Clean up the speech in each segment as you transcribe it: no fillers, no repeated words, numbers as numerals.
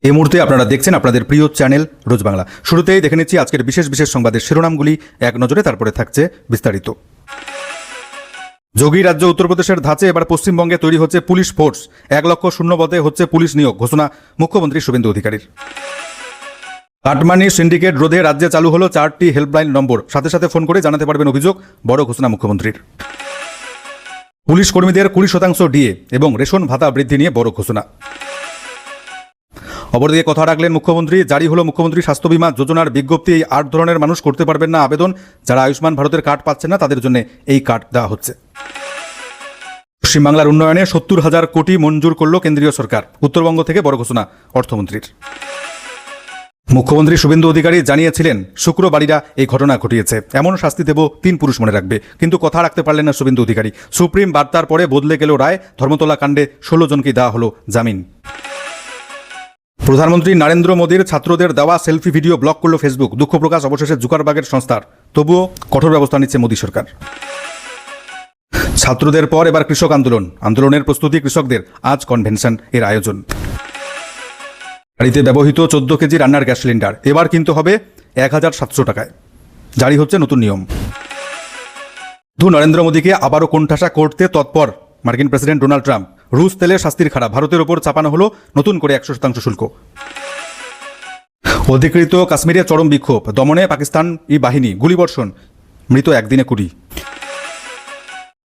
এই মুহূর্তে আপনারা দেখছেন আপনাদের প্রিয় চ্যানেল রোজ বাংলা। শুরুতেই দেখে নিচ্ছি আজকের বিশেষ বিশেষ সংবাদের শিরোনামগুলি এক নজরে, তারপরে থাকছে বিস্তারিত। যোগী রাজ্য উত্তরপ্রদেশের ধাঁচে এবার পশ্চিমবঙ্গে তৈরি হচ্ছে পুলিশ ফোর্স। 1 লক্ষ শূন্য পদে হচ্ছে পুলিশ নিয়োগ, ঘোষণা মুখ্যমন্ত্রী শুভেন্দু অধিকারীর। কাটমানি সিন্ডিকেট রোধে রাজ্যে চালু হলো 4টি হেল্পলাইন নম্বর, সাথে সাথে ফোন করে জানাতে পারবেন অভিযোগ, বড় ঘোষণা মুখ্যমন্ত্রীর। পুলিশ কর্মীদের 20% ডিএ এবং রেশন ভাতা বৃদ্ধি নিয়ে বড় ঘোষণা। অপরদিকে কথা রাখলেন মুখ্যমন্ত্রী, জারি হলো মুখ্যমন্ত্রী স্বাস্থ্য বীমা যোজনার বিজ্ঞপ্তি। এই 8 ধরনের মানুষ করতে পারবেন না আবেদন, যারা আয়ুষ্মান ভারতের কার্ড পাচ্ছেন না তাদের জন্য এই কার্ড দেওয়া হচ্ছে। পশ্চিমবাংলার উন্নয়নে 70,000 কোটি মঞ্জুর করল কেন্দ্রীয় সরকার, উত্তরবঙ্গ থেকে বড় ঘোষণা অর্থমন্ত্রীর। মুখ্যমন্ত্রী শুভেন্দু অধিকারী জানিয়েছিলেন শুক্রবারীরা এই ঘটনা ঘটিয়েছে, এমন শাস্তি দেব 3 পুরুষ মনে রাখবে, কিন্তু কথা রাখতে পারলেন না শুভেন্দু অধিকারী। সুপ্রিম বার্তার পরে বদলে গেল রায়, ধর্মতলা কাণ্ডে 16 জনকে দেওয়া হলো জামিন। প্রধানমন্ত্রী নরেন্দ্র মোদীর ছাত্রদের দেওয়া সেলফি ভিডিও ব্লক করল ফেসবুক, দুঃখ প্রকাশ অবশেষে জুকারবার্গের সংস্থার, তবুও কঠোর ব্যবস্থা নিচ্ছে মোদী সরকার। ছাত্রদের পর এবার কৃষক আন্দোলনের প্রস্তুতি কৃষকদের, আজ কনভেনশন এর আয়োজন। গাড়িতে ব্যবহৃত 14 কেজি রান্নার গ্যাস সিলিন্ডার এবার কিনতে হবে 1700 টাকায়, জারি হচ্ছে নতুন নিয়ম। নরেন্দ্র মোদীকে আবারও কোণঠাসা করতে তৎপর মার্কিন প্রেসিডেন্ট ডোনাল্ড ট্রাম্প। রুশ তেলের শাস্তির খাড়া, ভারতের ওপর চাপানো হলো নতুন করে 100% শুল্ক। অধিকৃত কাশ্মীরে চরম বিক্ষোভ, দমনে পাকিস্তানি বাহিনী, গুলিবর্ষণ, মৃত একদিনে 20।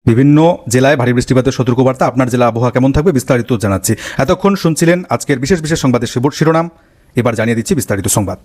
বিভিন্ন জেলায় ভারী বৃষ্টিপাতের সতর্কবার্তা। আপনার জেলা আবহাওয়া কেমন থাকবে বিস্তারিত জানাচ্ছি। এতক্ষণ শুনছিলেন আজকের বিশেষ বিশেষ সংবাদের শিরোনাম, এবার জানিয়ে দিচ্ছি বিস্তারিত সংবাদ।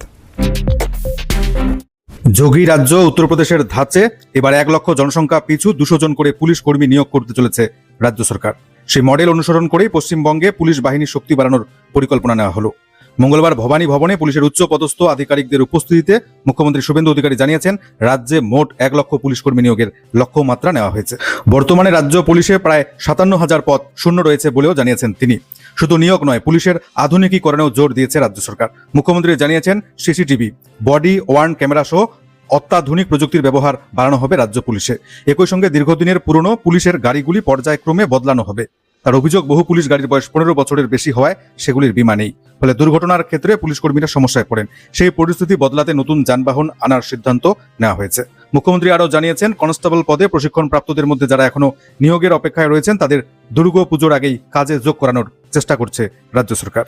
যোগী রাজ্য উত্তরপ্রদেশের ধাঁচে এবার 1 লক্ষ জনসংখ্যা পিছু 200 জন করে পুলিশ কর্মী নিয়োগ করতে চলেছে রাজ্য সরকার। সেই মডেল অনুসরণ করেই পশ্চিমবঙ্গে পুলিশ বাহিনীর শক্তি বাড়ানোর পরিকল্পনা নেওয়া হলো। মঙ্গলবার ভবানী ভবনে পুলিশের উচ্চ পদস্থ আধিকারিকদের উপস্থিতিতে মুখ্যমন্ত্রী শুভেন্দু অধিকারী জানিয়েছেন, রাজ্যে মোট 1 লক্ষ পুলিশ কর্মী নিয়োগের লক্ষ্যমাত্রা নেওয়া হয়েছে। বর্তমানে রাজ্য পুলিশে প্রায় 57,000 পদ শূন্য রয়েছে বলেও জানিয়েছেন তিনি। শুধু নিয়োগ নয়, পুলিশের আধুনিকীকরণেও জোর দিয়েছে রাজ্য সরকার। মুখ্যমন্ত্রী জানিয়েছেন, সিসিটিভি, বডি ওয়ার্ন ক্যামেরা সহ অত্যাধুনিক প্রযুক্তির ব্যবহার বাড়ানো হবে রাজ্য পুলিশে। একই সঙ্গে দীর্ঘদিনের পুরনো পুলিশের গাড়িগুলি পর্যায়ক্রমে বদলানো হবে। তার অভিযোগ, বহু পুলিশ গাড়ির বয়স 15 বছরের বেশি হওয়ায় সেগুলির বীমা নেই, ফলে দুর্ঘটনার ক্ষেত্রে পুলিশ কর্মীরা সমস্যায় পড়েন। সেই পরিস্থিতি বদলাতে নতুন যানবাহন আনার সিদ্ধান্ত নেওয়া হয়েছে। মুখ্যমন্ত্রী আরও জানিয়েছেন, কনস্টেবল পদে প্রশিক্ষণপ্রাপ্তদের মধ্যে যারা এখনো নিয়োগের অপেক্ষায় রয়েছেন তাদের দুর্গাপুজোর আগেই কাজে যোগ করানোর চেষ্টা করছে রাজ্য সরকার।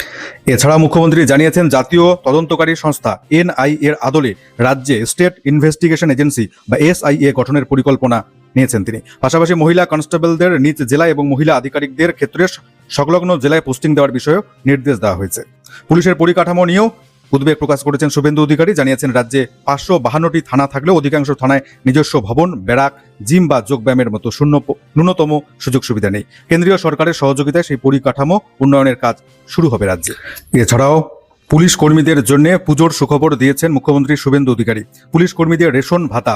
এছাড়া মুখ্যমন্ত্রী জানিয়েছেন, জাতীয় তদন্তকারী সংস্থা NIA এর আদলে রাজ্যে স্টেট ইনভেস্টিগেশন এজেন্সি বা SIA গঠনের পরিকল্পনা নিয়েছেন তিনি। পাশাপাশি মহিলা কনস্টেবলদের নিজ জেলা এবং মহিলা আধিকারিকদের ক্ষেত্রে সংলগ্ন জেলায় পোস্টিং দেওয়ার বিষয়েও নির্দেশ দেওয়া হয়েছে। পুলিশের পরিকাঠামো নিয়েও উদ্বেগ প্রকাশ করেছেন শুভেন্দু অধিকারী। জানিয়েছেন, রাজ্যে 552টি থানা থাকলেও অধিকাংশ থানায় নিজস্ব ভবন, ব্যারাক, জিম বা যোগব্যায়ামের মতো ন্যূনতম সুযোগ সুবিধা নেই। কেন্দ্রীয় সরকারের সহযোগিতায় সেই পরিকাঠামো উন্নয়নের কাজ শুরু হবে রাজ্যে। এছাড়াও পুলিশ কর্মীদের জন্য পুজোর সুখবর দিয়েছেন মুখ্যমন্ত্রী শুভেন্দু অধিকারী। পুলিশ কর্মীদের রেশন ভাতা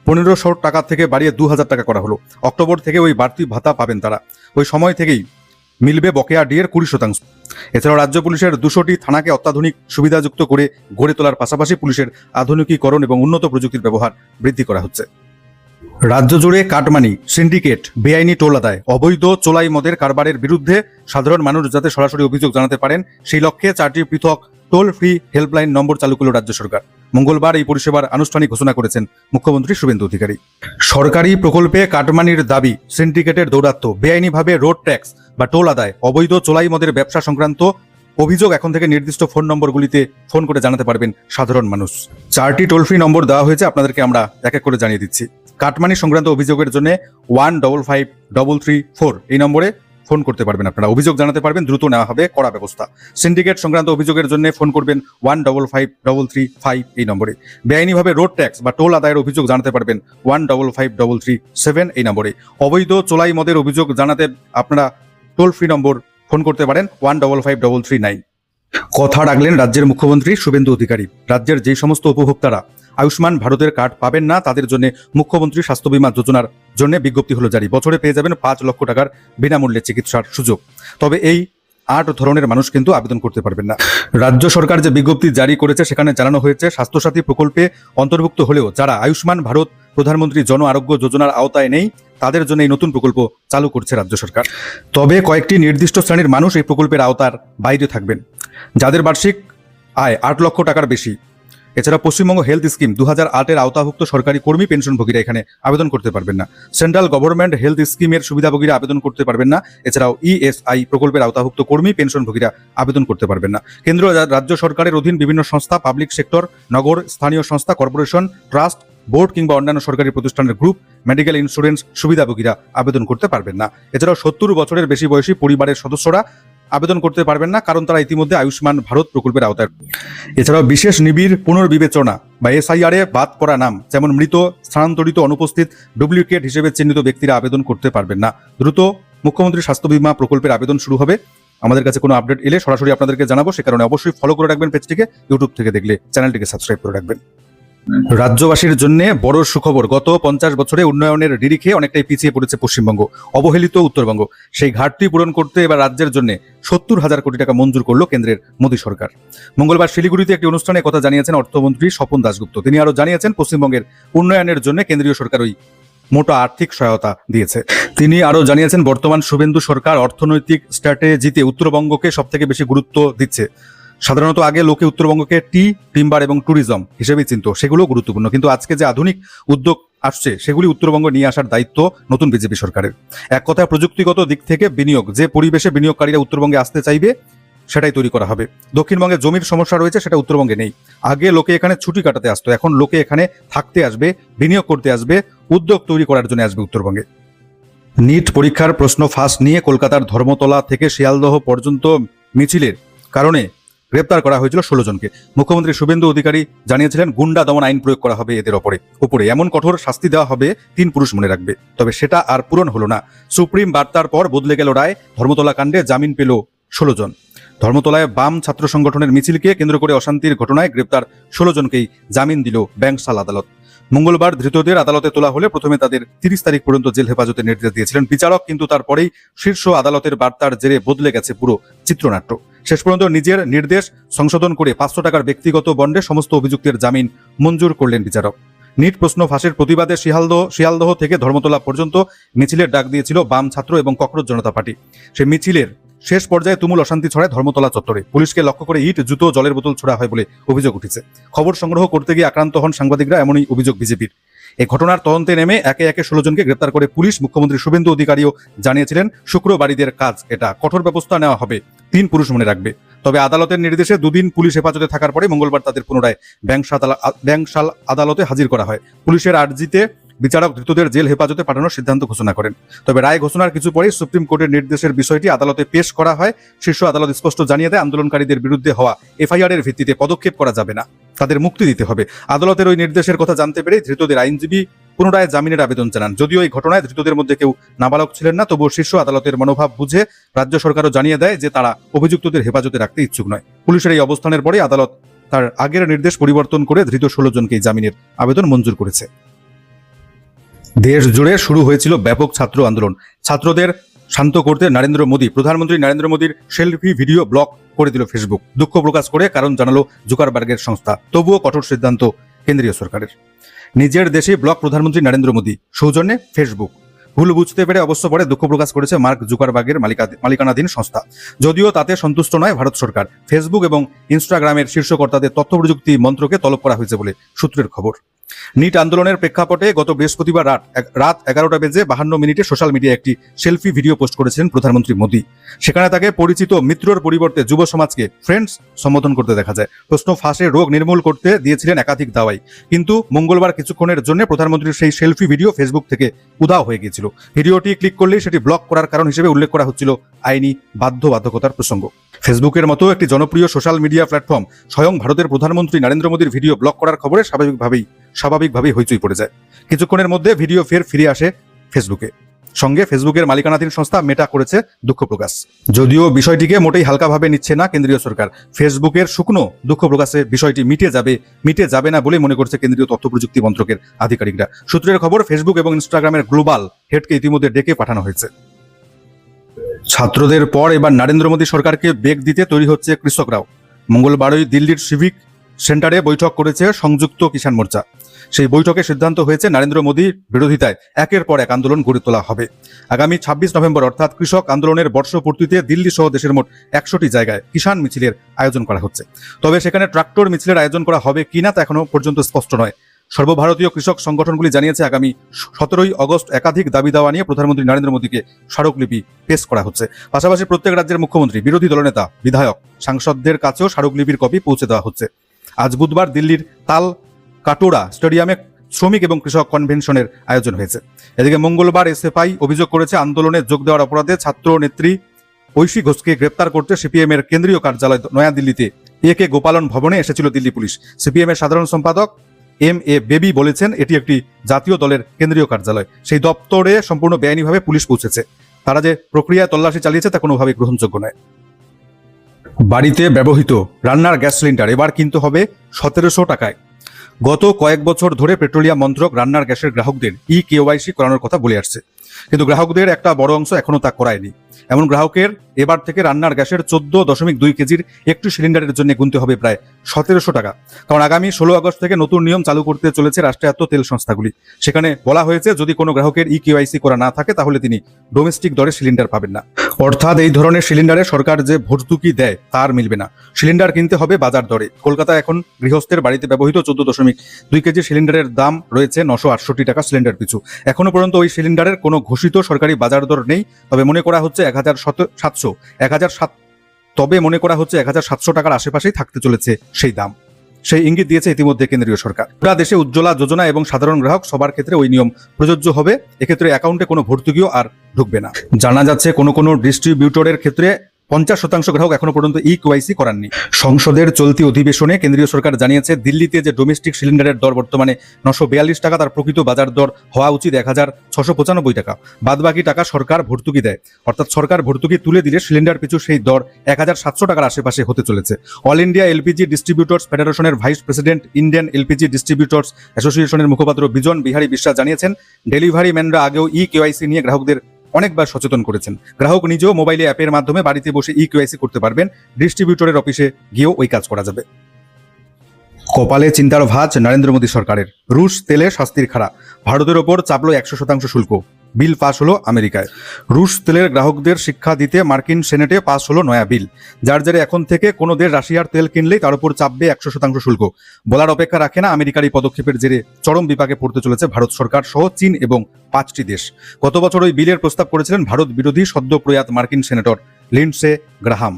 1500 টাকা থেকে বাড়িয়ে 2000 টাকা করা হলো। অক্টোবর থেকে ওই বাড়তি ভাতা পাবেন তারা। ওই সময় থেকেই মিলবে বকেয়া ডিএর 20%। এছাড়াও রাজ্য পুলিশের 200টি থানাকে অত্যাধুনিক সুবিধাযুক্ত করে গড়ে তোলার পাশাপাশি পুলিশের আধুনিকীকরণ এবং উন্নত প্রযুক্তির ব্যবহার বৃদ্ধি করা হচ্ছে। রাজ্য জুড়ে কাটমানি সিন্ডিকেট, বেআইনি টোল আদায়, অবৈধ চোলাই মদের কারবারের বিরুদ্ধে সাধারণ মানুষ যাতে সরাসরি অভিযোগ জানাতে পারেন সেই লক্ষ্যে 4টি পৃথক টোল ফ্রি হেল্পলাইন নম্বর চালু করল রাজ্য সরকার। মঙ্গলবার এই পরিষেবার আনুষ্ঠানিক ঘোষণা করেছেন মুখ্যমন্ত্রী শুভেন্দু অধিকারী। সরকারি প্রকল্পে কাটমানির দাবি, সিন্ডিকেটের দৌরাত্ম্য, বেআইনিভাবে রোড ট্যাক্স বা টোল আদায়, অবৈধ চোলাই মদের ব্যবসা সংক্রান্ত অভিযোগ এখন থেকে নির্দিষ্ট ফোন নম্বরগুলিতে ফোন করে জানাতে পারবেন সাধারণ মানুষ। 4টি টোল ফ্রি নম্বর দেওয়া হয়েছে, আপনাদেরকে আমরা এক এক করে জানিয়ে দিচ্ছি। কাটমানি সংক্রান্ত অভিযোগের জন্য 155334 এই নম্বরে ফোন করতে পারবেন, আপনারা অভিযোগ জানাতে পারবেন, দ্রুত নেওয়া হবে কড়া ব্যবস্থা। সিন্ডিকেট সংক্রান্ত অভিযোগের জন্য ফোন করবেন 155335 এই নম্বরে। বেআইনিভাবে রোড ট্যাক্স বা টোল আদায়ের অভিযোগ জানাতে পারবেন 155337 এই নম্বরে। অবৈধ চোলাই মদের অভিযোগ জানাতে আপনারা টোল ফ্রি নম্বর ফোন করতে পারেন 155339। কথা রাখলেন রাজ্যের মুখ্যমন্ত্রী শুভেন্দু অধিকারী। রাজ্যের যে সমস্ত উপভোক্তারা আয়ুষ্মান ভারতের কার্ড পাবেন না তাদের জন্য মুখ্যমন্ত্রী স্বাস্থ্য বীমা যোজনার জন্য বিজ্ঞপ্তি হলো জারি। বছরে পেয়ে যাবেন 5 লক্ষ টাকার বিনামূল্যে চিকিৎসার সুযোগ। তবে এই 8 ধরনের মানুষ কিন্তু আবেদন করতে পারবেন না। রাজ্য সরকার যে বিজ্ঞপ্তি জারি করেছে সেখানে জানানো হয়েছে, স্বাস্থ্যসাথী প্রকল্পে অন্তর্ভুক্ত হলেও যারা আয়ুষ্মান ভারত প্রধানমন্ত্রী জন আরোগ্য যোজনার আওতায় নেই তাদের জন্য এই নতুন প্রকল্প চালু করছে রাজ্য সরকার। তবে কয়েকটি নির্দিষ্ট শ্রেণীর মানুষ এই প্রকল্পের আওতার বাইরে থাকবেন। যাদের বার্ষিক আয় 8 লক্ষ টাকার বেশি। এছাড়া পশ্চিমবঙ্গ হেলথ স্কিম 2008-এর আওতাভুক্ত সরকারি কর্মী পেনশনভোগীরা এখানে আবেদন করতে পারবেন না। সেন্ট্রাল গভর্নমেন্ট হেলথ স্কিমের সুবিধাভোগীরা আবেদন করতে পারবেন না। এছাড়াও ইএসআই প্রকল্পের আওতাভুক্ত কর্মী পেনশনভোগীরা আবেদন করতে পারবেন না। কেন্দ্র রাজ্য সরকারের অধীন বিভিন্ন সংস্থা, পাবলিক সেক্টর, নগর স্থানীয় সংস্থা, কর্পোরেশন, ট্রাস্ট, বোর্ড কিংবা অন্যান্য সরকারি প্রতিষ্ঠানের গ্রুপ, মেডিকেল ইন্স্যুরেন্স সুবিধাভোগীরা আবেদন করতে পারবেন না। এছাড়াও 70 বছরের বেশি বয়সী পরিবারের সদস্যরা আবেদন করতে পারবেন না, কারণ তারা ইতিমধ্যে আয়ুষ্মান ভারত প্রকল্পের আওতায়। এছাড়াও বিশেষ নিবিড় পুনর্বিবেচনা বা এসআইআর এ বাদ পড়া নাম, যেমন মৃত, স্থানান্তরিত, অনুপস্থিত, ডুপ্লিকেট হিসেবে চিহ্নিত ব্যক্তিরা আবেদন করতে পারবেন না। দ্রুত মুখ্যমন্ত্রী স্বাস্থ্য বীমা প্রকল্পের আবেদন শুরু হবে। আমাদের কাছে কোনো আপডেট এলে সরাসরি আপনাদেরকে জানাবো, সে কারণে অবশ্যই ফলো করে রাখবেন পেজটিকে। ইউটিউব থেকে দেখলে চ্যানেলটিকে সাবস্ক্রাইব করে রাখবেন। রাজ্যবাসীর জন্য বড় সুখবর, গত 50 বছরে উন্নয়নের নিরিখে অনেকটাই পিছিয়ে পড়েছে পশ্চিমবঙ্গ, অবহেলিত উত্তরবঙ্গ। সেই ঘাটতি পূরণ করতে এবার রাজ্যের জন্য 70,000 কোটি টাকা মঞ্জুর করলো কেন্দ্রের মোদী সরকার। মঙ্গলবার শিলিগুড়িতে একটি অনুষ্ঠানে কথা জানিয়েছেন অর্থমন্ত্রী স্বপন দাশগুপ্ত। তিনি আরো জানিয়েছেন, পশ্চিমবঙ্গের উন্নয়নের জন্য কেন্দ্রীয় সরকার ওই মোটা আর্থিক সহায়তা দিয়েছে। তিনি আরো জানিয়েছেন, বর্তমান শুভেন্দু সরকার অর্থনৈতিক স্ট্র্যাটেজিতে উত্তরবঙ্গকে সবথেকে বেশি গুরুত্ব দিচ্ছে। সাধারণত আগে লোকে উত্তরবঙ্গকে টিম্বার এবং ট্যুরিজম হিসেবেই চিনত, সেগুলো গুরুত্বপূর্ণ, কিন্তু আজকে যে আধুনিক উদ্যোগ আসছে সেগুলি উত্তরবঙ্গ নিয়ে আসার দায়িত্ব নতুন বিজেপি সরকারের। এক কথায় প্রযুক্তিগত দিক থেকে বিনিয়োগ, যে পরিবেশে বিনিয়োগকারীরা উত্তরবঙ্গে আসতে চাইবে সেটাই তৈরি করা হবে। দক্ষিণবঙ্গে জমির সমস্যা রয়েছে, সেটা উত্তরবঙ্গে নেই। আগে লোকে এখানে ছুটি কাটাতে আসতো, এখন লোকে এখানে থাকতে আসবে, বিনিয়োগ করতে আসবে, উদ্যোগ তৈরি করার জন্য আসবে উত্তরবঙ্গে। নিট পরীক্ষার প্রশ্ন ফাঁস নিয়ে কলকাতার ধর্মতলা থেকে শিয়ালদহ পর্যন্ত মিছিলের কারণে গ্রেপ্তার করা হয়েছিল 16 জনকে। মুখ্যমন্ত্রী শুভেন্দু অধিকারী জানিয়েছিলেন, গুন্ডা দমন আইন প্রয়োগ করা হবে এদের উপরে এমন কঠোর শাস্তি দেওয়া হবে 3 পুরুষ মনে রাখবে। তবে সেটা আর পূরণ হলো না। সুপ্রিম বার্তার পর বদলে গেল রায়। ধর্মতলা কাণ্ডে জামিন পেল 16 জন। ধর্মতলায় বাম ছাত্র সংগঠনের মিছিলকে কেন্দ্র করে অশান্তির ঘটনায় গ্রেপ্তার 16 জনকেই জামিন দিল ব্যাংশাল আদালত। মঙ্গলবার ধৃতদের আদালতে তোলা হলে প্রথমে তাদের 30 তারিখ পর্যন্ত জেল হেফাজতের নির্দেশ দিয়েছিলেন বিচারক, কিন্তু তারপরেই শীর্ষ আদালতের বার্তার জেরে বদলে গেছে পুরো চিত্রনাট্য। শেষ পর্যন্ত নিজের নির্দেশ সংশোধন করে 500 টাকার ব্যক্তিগত বন্ডে সমস্ত অভিযুক্তের জামিন মঞ্জুর করলেন বিচারক। নিট প্রশ্ন ফাঁসের প্রতিবাদে শিয়ালদহ থেকে ধর্মতলা পর্যন্ত মিছিলের ডাক দিয়েছিল বাম ছাত্র এবং ককরোচ জনতা পার্টি। সেই মিছিলের শেষ পর্যায়ে তুমুল অশান্তি ছড়ায় ধর্মতলা চত্বরে। পুলিশকে লক্ষ্য করে ইট, জুতো, জলের বোতল ছোড়া হয় বলে অভিযোগ উঠেছে। খবর সংগ্রহ করতে গিয়ে আক্রান্ত হন সাংবাদিকরা, এমনই অভিযোগ বিজেপির। এই ঘটনার তদন্তে নেমে একে একে 16 জনকে গ্রেপ্তার করে পুলিশ। মুখ্যমন্ত্রী শুভেন্দু অধিকারীও জানিয়েছিলেন, শুক্রবারীদের কাজ এটা, কঠোর ব্যবস্থা নেওয়া হবে, 3 পুরুষ মনে রাখবে। তবে আদালতের নির্দেশে 2 দিন পুলিশ হেফাজতে থাকার পরে মঙ্গলবার তাদের পুনরায় ব্যাংশাল আদালতে হাজির করা হয়। পুলিশের আর্জিতে বিচারক ধৃতদের জেল হেফাজতে পাঠানোর সিদ্ধান্ত ঘোষণা করেন। তবে রায় ঘোষণার কিছু পরেই সুপ্রিম কোর্টের নির্দেশের বিষয়টি আদালতে পেশ করা হয়। শীর্ষ আদালত স্পষ্ট জানিয়ে দেয়, আন্দোলনকারীদের বিরুদ্ধে হওয়া এফআইআর এর ভিত্তিতে পদক্ষেপ করা যাবে না, তাদের মুক্তি দিতে হবে। আদালতের ওই নির্দেশের কথা জানতে পেরে ধৃতদের আইনজীবী পুনরায় জামিনের আবেদন জানান। যদিও এই ঘটনায় ধৃতদের মধ্যে কেউ নাবালক ছিলেন না, তবুও শীর্ষ আদালতের মনোভাব বুঝে রাজ্য সরকারও জানিয়ে দেয় যে তারা অভিযুক্তদের হেফাজতে রাখতে ইচ্ছুক নয়। পুলিশের এই অবস্থানের পরে আদালত তার আগের নির্দেশ পরিবর্তন করে ধৃত 16 জনকেই জামিনের আবেদন মঞ্জুর করেছে। দেশ জুড়ে শুরু হয়েছিল ব্যাপক ছাত্র আন্দোলন। ছাত্রদের শান্ত করতে প্রধানমন্ত্রী নরেন্দ্র মোদীর সেলফি ভিডিও ব্লক করে দিল ফেসবুক। দুঃখ প্রকাশ করে কারণ জানালো জুকারবার্গের সংস্থা। তবুও কঠোর সিদ্ধান্ত কেন্দ্রীয় সরকারের। নিজের দেশে ব্লক প্রধানমন্ত্রী নরেন্দ্র মোদী, সৌজন্যে ফেসবুক। ভুল বুঝতে পেরে অবশ্য পরে দুঃখ প্রকাশ করেছে মার্ক জুকারবার্গের মালিকানাধীন সংস্থা। যদিও তাতে সন্তুষ্ট নয় ভারত সরকার। ফেসবুক এবং ইনস্টাগ্রামের শীর্ষ কর্তাদের তথ্য প্রযুক্তি মন্ত্রকে তলব করা হয়েছে বলে সূত্রের খবর। নিট আন্দোলনের প্রেক্ষাপটে গত বৃহস্পতিবার রাত 11:52 সোশ্যাল মিডিয়ায় একটি সেলফি ভিডিও পোস্ট করেছিলেন প্রধানমন্ত্রী মোদী। সেখানে তাকে পরিচিত মিত্রর পরিবর্তে যুব সমাজকে ফ্রেন্ডস সম্বোধন করতে দেখা যায়। প্রশ্ন ফাঁসে রোগ নির্মূল করতে দিয়েছিলেন একাধিক দাওয়াই, কিন্তু মঙ্গলবার কিছুক্ষণের জন্য প্রধানমন্ত্রীর সেই সেলফি ভিডিও ফেসবুক থেকে উধাও হয়ে গিয়েছিল। ভিডিওটি ক্লিক করলেই সেটি ব্লক করার কারণ হিসেবে উল্লেখ করা হচ্ছিল আইনি বাধ্যবাধকতার প্রসঙ্গ। ফেসবুকের মতো একটি জনপ্রিয় সোশ্যাল মিডিয়া প্ল্যাটফর্ম স্বয়ং ভারতের প্রধানমন্ত্রী নরেন্দ্র মোদীর ভিডিও ব্লক করার খবরে স্বাভাবিকভাবেই হইচই পড়ে যায়। কিছুক্ষণের মধ্যে ভিডিও ফিরে আসে ফেসবুকে। সঙ্গে ফেসবুকের মালিকানাধীন সংস্থা মেটা করেছে দুঃখ প্রকাশ। যদিও বিষয়টিকে মোটেই হালকাভাবে নিচ্ছে না কেন্দ্রীয় সরকার। ফেসবুকের শুকনো দুঃখ প্রকাশে বিষয়টি মিটে যাবে না বলে মনে করছে কেন্দ্রীয় তথ্য প্রযুক্তি মন্ত্রকের আধিকারিকরা। সূত্রের খবর, ফেসবুক এবং ইনস্টাগ্রামের গ্লোবাল হেডকে ইতিমধ্যে ডেকে পাঠানো হয়েছে। ছাত্রদের পর এবার নরেন্দ্র মোদী সরকারকে বেগ দিতে তৈরি হচ্ছে কৃষকরাও। মঙ্গলবারই দিল্লির সিভিক সেন্টারে বৈঠক করেছে সংযুক্ত কিষাণ মোর্চা। সেই বৈঠকে সিদ্ধান্ত হয়েছে নরেন্দ্র মোদীর বিরোধিতায় একের পর এক আন্দোলন গড়ে তোলা হবে। আগামী 26 নভেম্বর অর্থাৎ কৃষক আন্দোলনের বর্ষপূর্তিতে দিল্লি সহ দেশের মোট 100টি জায়গায় কিষাণ মিছিলের আয়োজন করা হচ্ছে। তবে সেখানে ট্রাক্টর মিছিলের আয়োজন করা হবে কিনা তা এখনো পর্যন্ত স্পষ্ট নয়। সর্বভারতীয় কৃষক সংগঠনগুলি জানিয়েছে আগামী 17 আগস্ট একাধিক দাবি দাওয়া নিয়ে প্রধানমন্ত্রী নরেন্দ্র মোদীকে স্মারকলিপি পেশ করা হচ্ছে। পাশাপাশি প্রত্যেক রাজ্যের মুখ্যমন্ত্রী, বিরোধী দলনেতা, বিধায়ক, সাংসদদের কাছেও স্মারকলিপির কপি পৌঁছে দেওয়া হচ্ছে। আজ বুধবার দিল্লির তাল কাটোরা স্টেডিয়ামে শ্রমিক এবং কৃষক কনভেনশনের আয়োজন হয়েছে। এদিকে মঙ্গলবার এসএফআই অভিযোগ করেছে আন্দোলনে যোগ দেওয়ার অপরাধে ছাত্র নেত্রী ঐশী ঘোষকে গ্রেপ্তার করতে সিপিএম এর কেন্দ্রীয় কার্যালয় নয়াদিল্লিতে একে গোপালন ভবনে এসেছিল দিল্লি পুলিশ। সিপিএম এর সাধারণ সম্পাদক এম.এ. বেবি বলেছেন এটি একটি জাতীয় দলের কেন্দ্রীয় কার্যালয়, সেই দপ্তরে সম্পূর্ণ বেআইনিভাবে পুলিশ পৌঁছেছে। তারা যে প্রক্রিয়ায় তল্লাশি চালিয়েছে তা কোনোভাবেই গ্রহণযোগ্য নয়। বাড়িতে ব্যবহৃত রান্নার গ্যাস সিলিন্ডার এবার কিনতে হবে 1700 টাকায়। গত কয়েক বছর ধরে পেট্রোলিয়াম মন্ত্রক রান্নার গ্যাসের গ্রাহকদের কেওয়াইসি করানোর কথা বলে আসছে, কিন্তু গ্রাহকদের একটা বড় অংশ এখনো তা করায়নি। এমন গ্রাহকের এবার থেকে রান্নার গ্যাসের 14.2 কেজির একটি সিলিন্ডারের জন্য গুনতে হবে প্রায় 1700 টাকা। কারণ আগামী 16 আগস্ট থেকে নতুন নিয়ম চালু করতে চলেছে রাষ্ট্রায়ত্ত তেল সংস্থাগুলি। সেখানে বলা হয়েছে যদি কোনো গ্রাহকের কেওয়াইসি করা না থাকে তাহলে তিনি ডোমেস্টিক দরে সিলিন্ডার পাবেন না। অর্থাৎ এই ধরনের সিলিন্ডারে সরকার যে ভর্তুকি দেয় তার মিলবে না, সিলিন্ডার কিনতে হবে বাজার দরে। কলকাতায় এখন গৃহস্থের বাড়িতে ব্যবহৃত 14.2 কেজি সিলিন্ডারের দাম রয়েছে 968 টাকা সিলিন্ডার পিছু। এখনো পর্যন্ত ওই সিলিন্ডারের কোনো ঘোষিত সরকারি বাজার দর নেই, তবে মনে করা হচ্ছে 1700 টাকার আশেপাশেই থাকতে চলেছে সেই দাম। সেই ইঙ্গিত দিয়েছে ইতিমধ্যে কেন্দ্রীয় সরকার। পুরা দেশে উজ্জ্বলা যোজনা এবং সাধারণ গ্রাহক সবার ক্ষেত্রে ওই নিয়ম প্রযোজ্য হবে। এক্ষেত্রে অ্যাকাউন্টে কোনো ভর্তুকিও আর ঢুকবে না। জানা যাচ্ছে কোনো ডিস্ট্রিবিউটরের ক্ষেত্রে 50% গ্রাহক এখনো পর্যন্ত কেওয়াইসি করাননি। সংসদের চলতি অধিবেশনে কেন্দ্রীয় সরকার জানিয়েছে দিল্লিতে যে ডোমেস্টিক সিলিন্ডারের দর বর্তমানে 942 টাকা, তার প্রকৃত বাজার দর হওয়া উচিত 1695 টাকা। বাদবাকি টাকা সরকার ভর্তুকি দেয়, অর্থাৎ সরকার ভর্তুকি তুলে দিলে সিলিন্ডার পিছু সেই দর 1700 টাকার আশেপাশে হতে চলেছে। অল ইন্ডিয়া এলপিজি ডিস্ট্রিবিউটর্স ফেডারেশনের ভাইস প্রেসিডেন্ট, ইন্ডিয়ান এলপিজি ডিস্ট্রিবিউটর্স অ্যাসোসিয়েশনের মুখপাত্র বিজন বিহারী বিশ্বাস জানিয়েছেন ডেলিভারি ম্যানরা আগেও কেওয়াইসি নিয়ে গ্রাহকদের অনেকবার সচেতন করেছেন। গ্রাহক নিজেও মোবাইলে অ্যাপের মাধ্যমে বাড়িতে বসে কেওয়াইসি করতে পারবেন, ডিস্ট্রিবিউটরের অফিসে গিয়েও ওই কাজ করা যাবে। কপালে চিন্তার ভাঁজ নরেন্দ্র মোদী সরকারের। রুশ তেলে শাস্তির খাড়া, ভারতের ওপর চাপলো 100% শুল্ক। বিল পাস হলো আমেরিকায়। রুশ তেলের গ্রাহকদের শিক্ষা দিতে মার্কিন সেনেটে পাস হলো নয়া বিল, যার জেরে এখন থেকে কোনো দেশ রাশিয়ার তেল কিনলেই তার উপর চাপবে 100% শুল্ক। বলার অপেক্ষা রাখে না আমেরিকার এই পদক্ষেপের জেরে চরম বিপাকে পড়তে চলেছে ভারত সরকার সহ চীন এবং 5টি দেশ। গত বছর ওই বিলের প্রস্তাব করেছিলেন ভারত বিরোধী সদ্য প্রয়াত মার্কিন সেনেটর লিন্ডসে গ্রাহাম।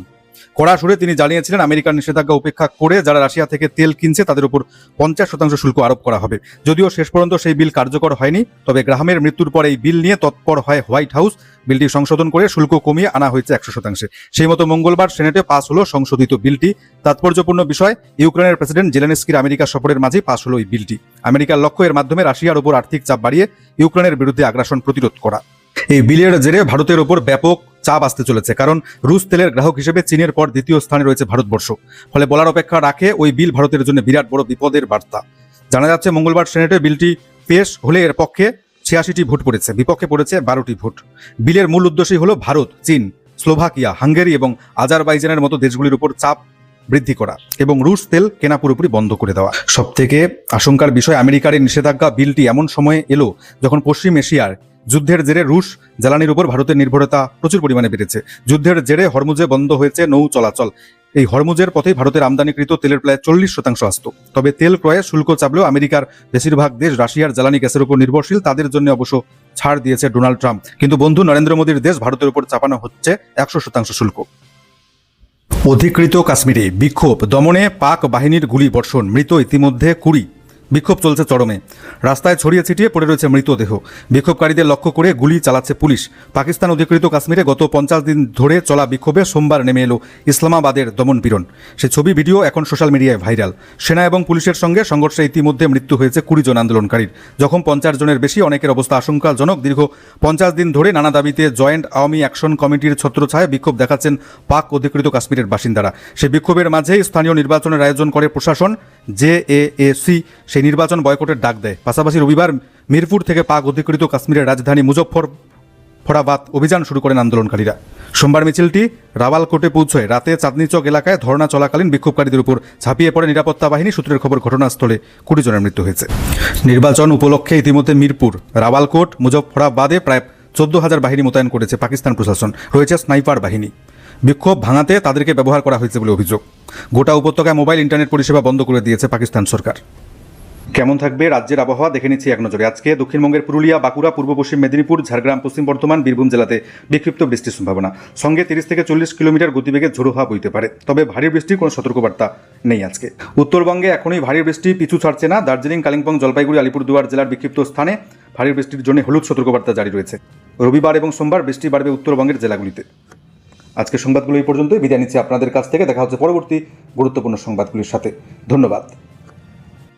কড়া সুরে তিনি জানিয়েছিলেন আমেরিকার নিষেধাজ্ঞা উপেক্ষা করে যারা রাশিয়া থেকে তেল কিনছে তাদের উপর 50% শুল্ক আরোপ করা হবে। যদিও শেষ পর্যন্ত সেই বিল কার্যকর হয়নি, তবে গ্রাহামের মৃত্যুর পর এই বিল নিয়ে তৎপর হয় হোয়াইট হাউস। বিলটি সংশোধন করে শুল্ক কমিয়ে আনা হয়েছে 100%। সেই মতো মঙ্গলবার সেনেটে পাস হলো সংশোধিত বিলটি। তাৎপর্যপূর্ণ বিষয়, ইউক্রেনের প্রেসিডেন্ট জেলেনস্কির আমেরিকা সফরের মাঝেই পাস হলো এই বিলটি। আমেরিকার লক্ষ্য এর মাধ্যমে রাশিয়ার উপর আর্থিক চাপ বাড়িয়ে ইউক্রেনের বিরুদ্ধে আগ্রাসন প্রতিরোধ করা। এই বিলের জেরে ভারতের উপর ব্যাপক চাপ আসতে চলেছে, কারণ রুশ তেলের গ্রাহক হিসেবে চীনের পর দ্বিতীয় স্থানে রয়েছে ভারতবর্ষ। ফলে বলার অপেক্ষা রাখে ওই বিল ভারতের জন্য বিরাট বড় বিপদের বার্তা। জানা যাচ্ছে মঙ্গলবার সেনেটে বিলটি পেশ হলে এর পক্ষে 86টি ভোট পড়েছে, বিপক্ষে পড়েছে 12টি ভোট। বিলের মূল উদ্দেশ্যই হলো ভারত, চীন, স্লোভাকিয়া, হাঙ্গেরি এবং আজারবাইজানের মতো দেশগুলির উপর চাপ বৃদ্ধি করা এবং রুশ তেল কেনা পুরোপুরি বন্ধ করে দেওয়া। সবথেকে আশঙ্কার বিষয়, আমেরিকার এই নিষেধাজ্ঞা বিলটি এমন সময়ে এলো যখন পশ্চিম এশিয়ার যুদ্ধের জেরে রুশ জ্বালানির উপর ভারতের নির্ভরতা প্রচুর পরিমাণে বেড়েছে। যুদ্ধের জেরে হরমুজে বন্ধ হয়েছে নৌ চলাচল। এই হরমুজের পথেই ভারতের আমদানিকৃত তেলের প্রায় 40% আসত। তবে তেল ক্রয়ে শুল্ক চাপলেও আমেরিকার বেশিরভাগ দেশ রাশিয়ার জ্বালানি গ্যাসের উপর নির্ভরশীল, তাদের জন্য অবশ্য ছাড় দিয়েছে ডোনাল্ড ট্রাম্প। কিন্তু বন্ধু নরেন্দ্র মোদীর দেশ ভারতের উপর চাপানো হচ্ছে 100% শুল্ক। অধিকৃত কাশ্মীরে বিক্ষোভ দমনে পাক বাহিনীর গুলি বর্ষণ, মৃত ইতিমধ্যে 20। বিক্ষোভ চলছে চরমে, রাস্তায় ছড়িয়ে ছিটিয়ে পড়ে রয়েছে মৃতদেহ। বিক্ষোভকারীদের লক্ষ্য করে গুলি চালাচ্ছে পুলিশ। পাকিস্তান অধিকৃত কাশ্মীরে গত 50 দিন ধরে চলা বিক্ষোভে সোমবার নেমে এলো ইসলামাবাদের দমনপীড়ন। সে ছবি ভিডিও এখন সোশ্যাল মিডিয়ায় ভাইরাল। সেনা এবং পুলিশের সঙ্গে সংঘর্ষে ইতিমধ্যে মৃত্যু হয়েছে 20 জন আন্দোলনকারীর, যখন 50 জনের বেশি। অনেকের অবস্থা আশঙ্কাজনক। দীর্ঘ 50 দিন ধরে নানা দাবিতে জয়েন্ট আওয়ামী অ্যাকশন কমিটির ছত্রছায়ায় বিক্ষোভ দেখাচ্ছেন পাক অধিকৃত কাশ্মীরের বাসিন্দারা। সেই বিক্ষোভের মাঝেই স্থানীয় নির্বাচনের আয়োজন করে প্রশাসন। জেএএসি সেই নির্বাচন বয়কটের ডাক দেয়। পাশাপাশি রবিবার মিরপুর থেকে পাক অধিকৃত কাশ্মীরের রাজধানী ফোড়াবাদ অভিযান শুরু করেন আন্দোলনকারীরা। সোমবার মিছিলটি রাওয়ালকোটে পৌঁছয় রাতে চাঁদনি চক এলাকায় ধর্ণা চলাকালীন বিক্ষোভকারীদের উপর ঝাঁপিয়ে পড়ে নিরাপত্তা বাহিনী। সূত্রের খবর, ঘটনাস্থলে 20 জনের মৃত্যু হয়েছে। নির্বাচন উপলক্ষে ইতিমধ্যে মিরপুর, রাওয়ালকোট, মুজফ্ফরাবাদে প্রায় 14,000 বাহিনী মোতায়েন করেছে পাকিস্তান প্রশাসন। রয়েছে স্নাইপার বাহিনী। বিক্ষোভ ভাঙাতে তাদেরকে ব্যবহার করা হয়েছে বলে অভিযোগ। গোটা উপত্যকায় মোবাইল ইন্টারনেট পরিষেবা বন্ধ করে দিয়েছে পাকিস্তান সরকার। কেমন থাকবে রাজ্যের আবহাওয়া দেখে নিচ্ছি এক নজরে। আজকে দক্ষিণবঙ্গের পুরুলিয়া, বাঁকুড়া, পূর্ব পশ্চিম মেদিনীপুর, ঝাড়গ্রাম, পশ্চিম বর্ধমান, বীরভূম জেলাতে বিক্ষিপ্ত বৃষ্টির সম্ভাবনা। সঙ্গে 30 থেকে 40 কিলোমিটার গতিবেগে ঝোড়ো হাওয়া বইতে পারে। তবে ভারী বৃষ্টির কোনো সতর্কবার্তা নেই আজকে। উত্তরবঙ্গে এখনই ভারী বৃষ্টি পিছু ছাড়ছে না। দার্জিলিং, কালিম্পং, জলপাইগুড়ি, আলিপুরদুয়ার জেলার বিক্ষিপ্ত স্থানে ভারী বৃষ্টির জন্য হলুদ সতর্কবার্তা জারি রয়েছে। রবিবার এবং সোমবার বৃষ্টি বাড়বে উত্তরবঙ্গের জেলাগুলিতে। আজকের সংবাদগুলো এই পর্যন্তই। বিদায় নিচ্ছি আপনাদের কাছ থেকে। দেখা হচ্ছে পরবর্তী গুরুত্বপূর্ণ সংবাদগুলির সাথে। ধন্যবাদ।